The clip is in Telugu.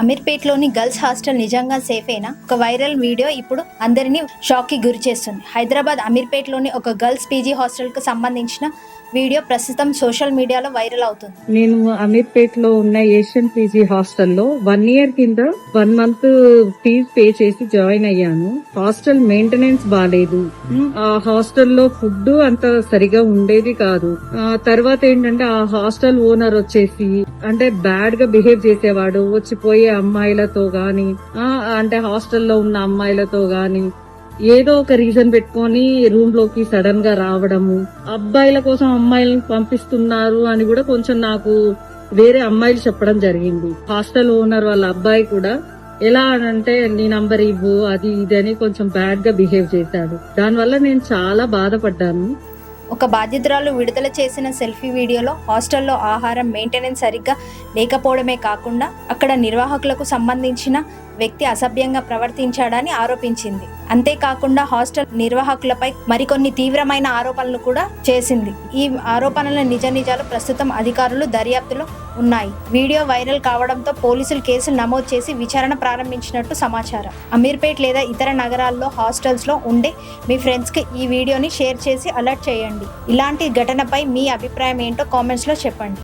అమీర్పేట్లోని గర్ల్స్ హాస్టల్ నిజంగా సేఫేనా? ఒక వైరల్ వీడియో ఇప్పుడు అందరినీ షాక్ కి గురి చేస్తుంది. హైదరాబాద్ అమీర్పేట్లోని ఒక గర్ల్స్ పీజీ హాస్టల్ కు సంబంధించిన వీడియో ప్రస్తుతం సోషల్ మీడియాలో వైరల్ అవుతుంది. నేను అమీర్పేట్ లో ఉన్న ఏషియన్ పీజీ హాస్టల్లో 1 year కింద 1 month ఫీజ్ పే చేసి జాయిన్ అయ్యాను. హాస్టల్ మెయింటెనెన్స్ బాలేదు. ఆ హాస్టల్లో ఫుడ్ అంత సరిగా ఉండేది కాదు. తర్వాత ఏంటంటే ఆ హాస్టల్ ఓనర్ వచ్చేసి అంటే బ్యాడ్ గా బిహేవ్ చేసేవాడు. వచ్చిపోయే అమ్మాయిలతో గాని అంటే హాస్టల్లో ఉన్న అమ్మాయిలతో గాని ఏదో ఒక రీజన్ పెట్టుకొని రూమ్ లోకి సడన్ గా రావడము, అబ్బాయిల కోసం అమ్మాయిలను పంపిస్తున్నారు అని కూడా కొంచెం నాకు వేరే అమ్మాయిలు చెప్పడం జరిగింది. హాస్టల్ ఓనర్ వాళ్ళ అబ్బాయి కూడా ఎలా అంటే నీ నంబర్ ఇవ్వు అది ఇది అని కొంచెం బ్యాడ్ గా బిహేవ్ చేశాడు. దానివల్ల నేను చాలా బాధపడ్డాను. ఒక బాధితురాలు విడుదల చేసిన సెల్ఫీ వీడియోలో హాస్టల్లో ఆహారం మెయింటెనెన్స్ సరిగ్గా లేకపోవడమే కాకుండా అక్కడ నిర్వాహకులకు సంబంధించిన వ్యక్తి అసభ్యంగా ప్రవర్తించాడని ఆరోపించింది. అంతేకాకుండా హాస్టల్ నిర్వాహకులపై మరికొన్ని తీవ్రమైన ఆరోపణలు కూడా చేసింది. ఈ ఆరోపణల నిజాలు ప్రస్తుతం అధికారులు దర్యాప్తులో ఉన్నాయి. వీడియో వైరల్ కావడంతో పోలీసులు కేసులు నమోదు చేసి విచారణ ప్రారంభించినట్టు సమాచారం. అమీర్పేట్ లేదా ఇతర నగరాల్లో హాస్టల్స్ లో ఉండే మీ ఫ్రెండ్స్ కి ఈ వీడియోని షేర్ చేసి అలర్ట్ చేయండి. ఇలాంటి ఘటనపై మీ అభిప్రాయం ఏంటో కామెంట్స్ లో చెప్పండి.